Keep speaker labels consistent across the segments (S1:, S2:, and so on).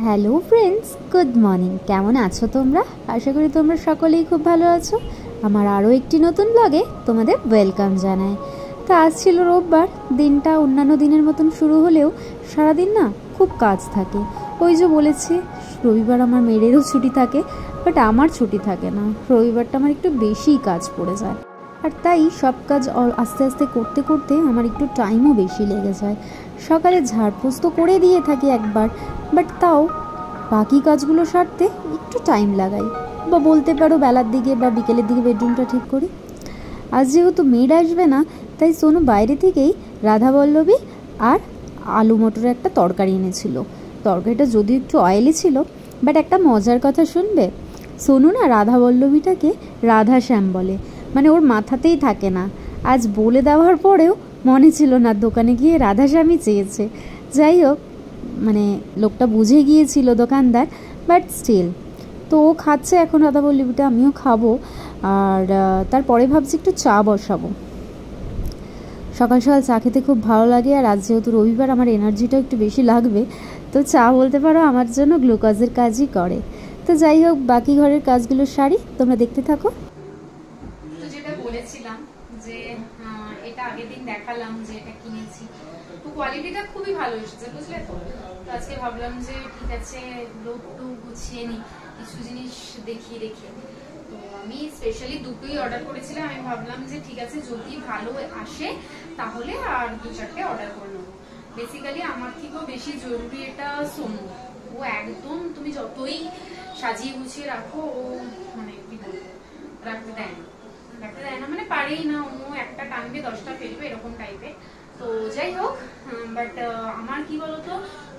S1: Hello friends, good morning. কেমন আছো তোমরা? আশা করি তোমরা সকলেই খুব ভালো আছো। আমার আরও একটি নতুন ব্লগে তোমাদের ওয়েলকাম জানাই। তো আজ ছিল রোববার। দিনটা অন্যান্য দিনের মতন শুরু হলেও সারাদিন না খুব কাজ থাকে। ওই যে বলেছি, রবিবার আমার মেয়েরও ছুটি থাকে, বাট আমার ছুটি থাকে না। রবিবারটা আমার একটু বেশিই কাজ পড়ে যায়, আর তাই সব কাজ আস্তে আস্তে করতে করতে আমার একটু টাইমও বেশি লেগে যায়। সকালে ঝাড়পোছ তো করে দিয়ে থাকি একবার, বাট তাও বাকি কাজগুলো সারতে একটু টাইম লাগাই, বা বলতে পারো বেলার দিকে বা বিকেলের দিকে বেডরুমটা ঠিক করি। আজ যেহেতু মেড আসবে না, তাই সোনু বাইরে থেকেই রাধাবল্লভী আর আলু মটরের একটা তরকারি এনেছিল। তরকারিটা যদিও একটু অয়েলি ছিল, বাট একটা মজার কথা শুনবে। সোনু না রাধাবল্লভীটাকে রাধাশ্যাম বলে, মানে ওর মাথাতেই থাকে না। আজ বলে দেওয়ার পরেও মনে ছিল না, দোকানে গিয়ে রাধাশ্যামই চেয়েছে। যাই হোক, মানে লোকটা বুঝে গিয়েছিল দোকানদার, বাট স্টিল তো ও খাচ্ছে এখন রাধাবল্লভীটা, আমিও খাবো। আর তারপরে ভাবছি একটু চা বসাবো। সকাল সকাল চা খেতে খুব ভালো লাগে, আর আজ যেহেতু রবিবার আমার এনার্জিটাও একটু বেশি লাগবে, তো চা বলতে পারো আমার জন্য গ্লুকোজের কাজই করে। তো যাই হোক, বাকি ঘরের কাজগুলো সারি, তোমরা দেখতে থাকো।
S2: তো যেটা বলেছিলাম যে এটা আগের দিন দেখালাম যে এটা কিনেছি, তো কোয়ালিটিটা খুবই ভালো এসেছে, বুঝলে তো। আজকে ভাবলাম যে ঠিক আছে একটু গুছিয়ে নিই, কিছু জিনিস দেখিয়ে রেখে। তো আমি স্পেশালি দুটোই অর্ডার করেছিলাম। আমি ভাবলাম যে ঠিক আছে যদি ভালো আসে তাহলে আর দু চারটে অর্ডার করে নেবো। বেসিক্যালি আমার থেকেও বেশি জরুরি এটা সোনু। ও একদম তুমি যতই সাজিয়ে গুছিয়ে রাখো, ও মানে কি বলবো, রাখতে দেয় না, মানে পারেই না। ও একটা টানবে 10টা ফেলবে, এরকম টাইপের। তো যাই হোক, বাট আমার কি বলতো,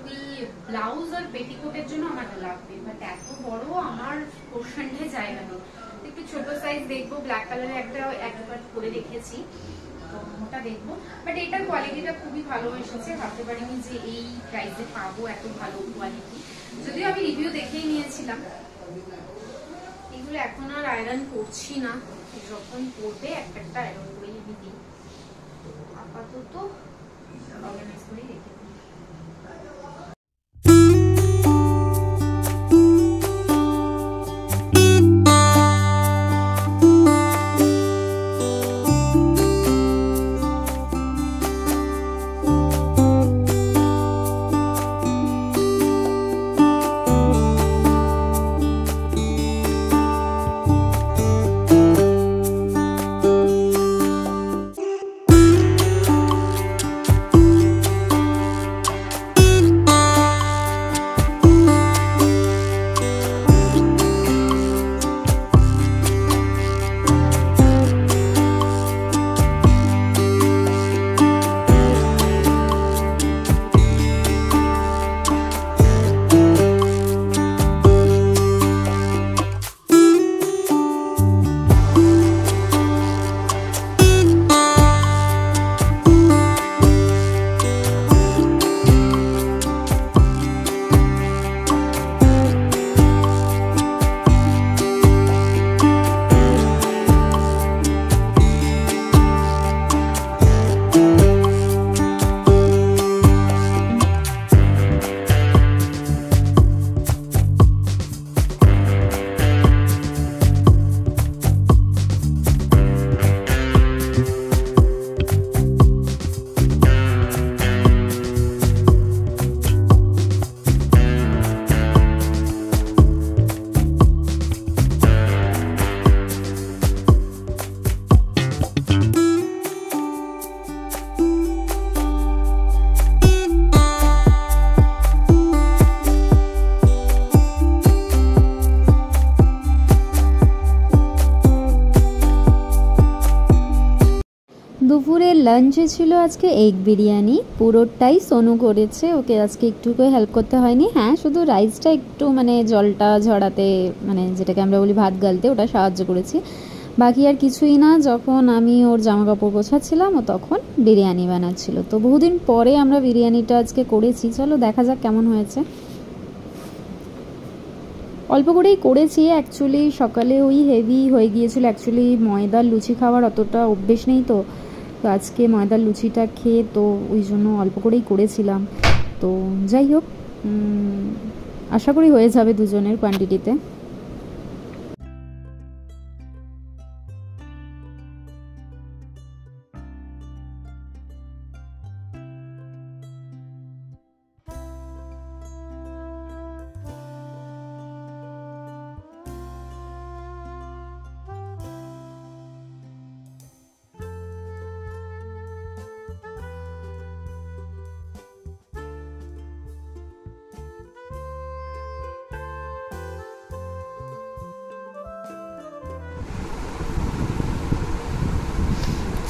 S2: ওই ব্লাউজ আর পেটিকোটের জন্য আমার লাগবে, বাট এত বড় আমার পোর্শনে জায়গা নেই। একটু ছোট সাইজ দেখবো, ব্ল্যাক কালারের একবার করে রেখেছি, তো ওটা দেখবো। বাট এটার কোয়ালিটিটা খুবই ভালো এসেছে, ভাবতে পারিনি যে এই প্রাইসে পাবো এত ভালো কোয়ালিটি। যদিও আমি রিভিউ দেখেই নিয়েছিলাম। এগুলো এখন আর আয়রন করছি না, যখন করবে একটা আয়রন করে আমি দিই। আপাতত অর্গানাইজ করে রেখে দিই।
S1: দুপুরের লাঞ্চে ছিল আজকে এগ বিরিয়ানি, পুরোটাই সোনু করেছে। ওকে আজকে একটু করে হেল্প করতে হয়নি। হ্যাঁ, শুধু রাইসটা একটু মানে জলটা ঝরাতে, মানে যেটাকে আমরা বলি ভাত গালতে, ওটা সাহায্য করেছি, বাকি আর কিছুই না। যখন আমি ওর জামা কাপড় গোছাচ্ছিলাম, ও তখন বিরিয়ানি বানাচ্ছিল। তো বহুদিন পরে আমরা বিরিয়ানিটা আজকে করেছি, চলো দেখা যাক কেমন হয়েছে। অল্প করেই করেছি অ্যাকচুয়ালি, সকালে ওই হেভি হয়ে গিয়েছিল। অ্যাকচুয়ালি ময়দার লুচি খাওয়ার অতটা অভ্যেস নেই, তো আজকে ময়দার লুচিটা খেয়ে তো ওই জন্য অল্প করেই করেছিলাম। তো যাই হোক, আশা করি হয়ে যাবে দুজনের কোয়ান্টিটিতে।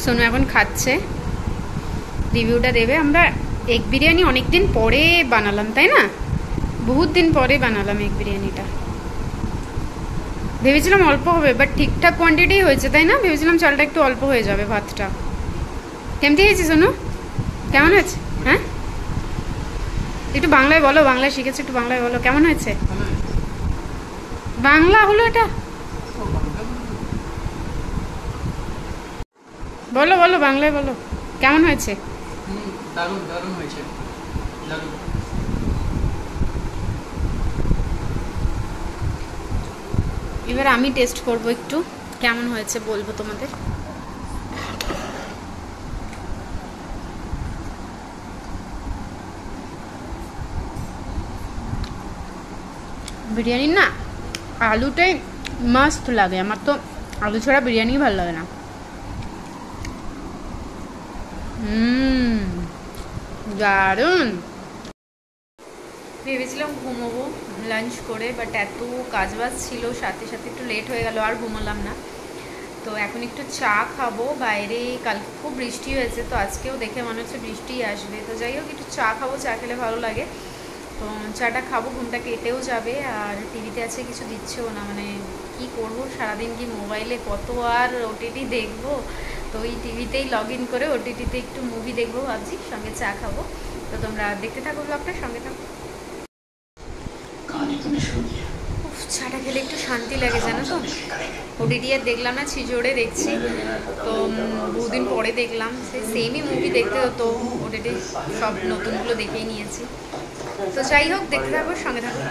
S2: সোনু এখন খাচ্ছে, রিভিউটা দেবে। আমরা এগ বিরিয়ানি অনেক দিন পরে বানালাম, তাই না? বহুত দিন পরে বানালাম এগ বিরিয়ানিটা। ভেবেছিলাম অল্প হবে, বাট ঠিকঠাক কোয়ান্টিটি হয়েছে, তাই না? ভেবেছিলাম চালটা একটু অল্প হয়ে যাবে, ভাতটা। কেমন হয়েছে সোনু? কেমন হয়েছে? হ্যাঁ, একটু বাংলায় বলো, বাংলায় শিখেছো, একটু বাংলায় বলো কেমন হয়েছে। বাংলা হলো এটা, বলো বলো বাংলায় বলো কেমন হয়েছে।
S3: দারুণ দারুণ হয়েছে, দারুণ।
S2: এবার আমি টেস্ট করব, একটু কেমন হয়েছে বলবো তোমাদের। বিরিয়ানি না আলুটাই মাস্ট লাগে আমার, তো আলু ছাড়া বিরিয়ানি ভালো লাগে না। দারুণ। ভেবেছিলাম ঘুমোবো লাঞ্চ করে, বাট এত কাজবাজ ছিল, সাথে সাথে একটু লেট হয়ে গেল, আর ঘুমোলাম না। তো এখন একটু চা খাবো। বাইরে কালকে খুব বৃষ্টি হয়েছে, তো আজকেও দেখে মনে হচ্ছে বৃষ্টি আসবে। তো যাই হোক একটু চা খাবো, চা খেলে ভালো লাগে। তো চাটা খাবো, ঘুমটা কেটেও যাবে। আর টিভিতে আছে কিছু দিচ্ছেও না, মানে কি করবো সারাদিন, কি মোবাইলে কত আর ওটিটি দেখবো। তো ওই টিভিতেই লগ ইন করে ওটিটিতে একটু মুভি দেখবো ভাবছি, সঙ্গে চা খাবো। তো তোমরা দেখতে থাকো ব্লগটা, সঙ্গে থাকো। চাটা খেলে একটু শান্তি লাগে জানো তো। ওটিটি আর দেখলাম না, ছিজোড়ে দেখছি। তো বহুদিন পরে দেখলাম, সেই সেমই মুভি দেখতে হতো, ওটিটি সব নতুনগুলো দেখেই নিয়েছি। তো যাই হোক দেখতে থাকো, সঙ্গে থাকো।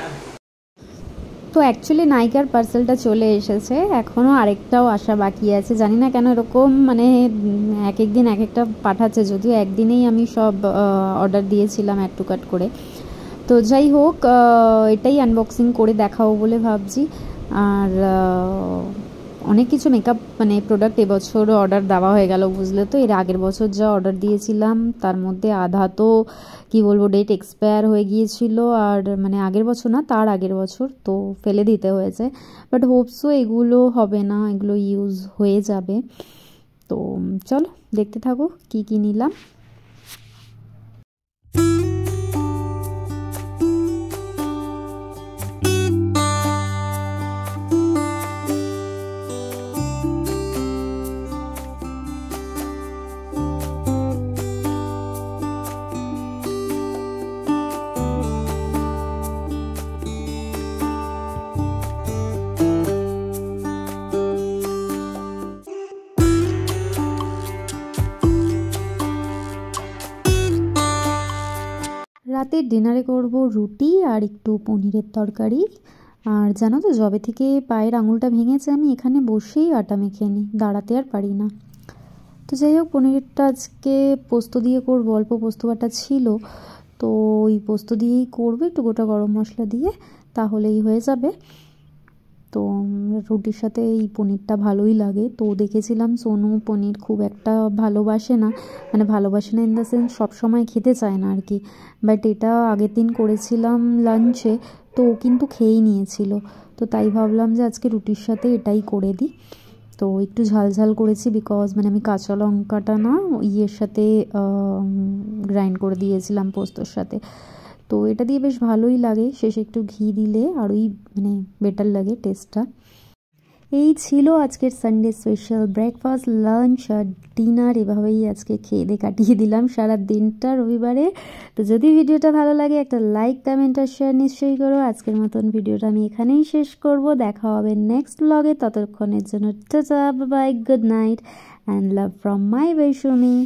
S1: তো অ্যাকচুয়ালি নায়িকার পার্সেলটা চলে এসেছে, এখনও আরেকটাও আসা বাকি আছে। জানি না কেন এরকম, মানে এক এক দিন এক একটা পাঠাচ্ছে, যদিও একদিনেই আমি সব অর্ডার দিয়েছিলাম অ্যাড টু কাট করে। তো যাই হোক এটাই আনবক্সিং করে দেখাবো বলে ভাবছি। আর অনেক কিছু মেকআপ মানে প্রোডাক্ট এবছর অর্ডার দেওয়া হয়ে গেল, বুঝলে তো। এর আগের বছর যা অর্ডার দিয়েছিলাম তার মধ্যে আধা তো কি বলবো ডেট এক্সপায়ার হয়ে গিয়েছিল, আর মানে আগের বছর না তার আগের বছর, তো ফেলে দিতে হয়েছে। বাট হোপসও এগুলো হবে না, এগুলো ইউজ হয়ে যাবে। তো চলো দেখতে থাকো কি কি নিলাম। রাতের ডিনারে করব রুটি আর একটু পনিরের তরকারি। আর জানো তো, যবে থেকে পায়ের আঙুলটা ভেঙেছে আমি এখানে বসেই আটা মেখে নিই, দাঁড়াতে আর পারি না। তো যাই হোক পনিরটা আজকে পোস্ত দিয়ে করবো, অল্প পোস্ত বাটা ছিল, তো ওই পোস্ত দিয়েই করবো, একটু গোটা গরম মশলা দিয়ে, তাহলেই হয়ে যাবে। তো রুটির সাথে এই পনিরটা ভালোই লাগে। তো দেখেছিলাম সোনু পনির খুব একটা ভালোবাসে না, মানে ভালোবাসে না ইন দ্য সেন্স সবসময় খেতে চায় না আর কি। বাট এটা আগের দিন করেছিলাম লাঞ্চে, তো ও কিন্তু খেয়েই নিয়েছিল। তো তাই ভাবলাম যে আজকে রুটির সাথে এটাই করে দিই। তো একটু ঝাল ঝাল করেছি, বিকজ মানে আমি কাঁচা লঙ্কাটা না ইয়ের সাথে গ্রাইন্ড করে দিয়েছিলাম পোস্তর সাথে। তো এটা দিয়ে বেশ ভালোই লাগে, শেষে একটু ঘি দিলে আরোই মানে বেটার লাগে টেস্টটা। এই ছিল আজকের সানডে স্পেশাল ব্রেকফাস্ট, লাঞ্চ আর ডিনার। এভাবেই আজকে খেয়ে দিয়ে কাটিয়ে দিলাম সারা দিনটা রবিবারে। তো যদি ভিডিওটা ভালো লাগে একটা লাইক কমেন্ট আর শেয়ার নিশ্চয়ই করো। আজকের মতন ভিডিওটা আমি এখানেই শেষ করব, দেখা হবে নেক্সট ব্লগে। ততক্ষণের জন্য tata, bye bye, good night and love from my বৈষমী।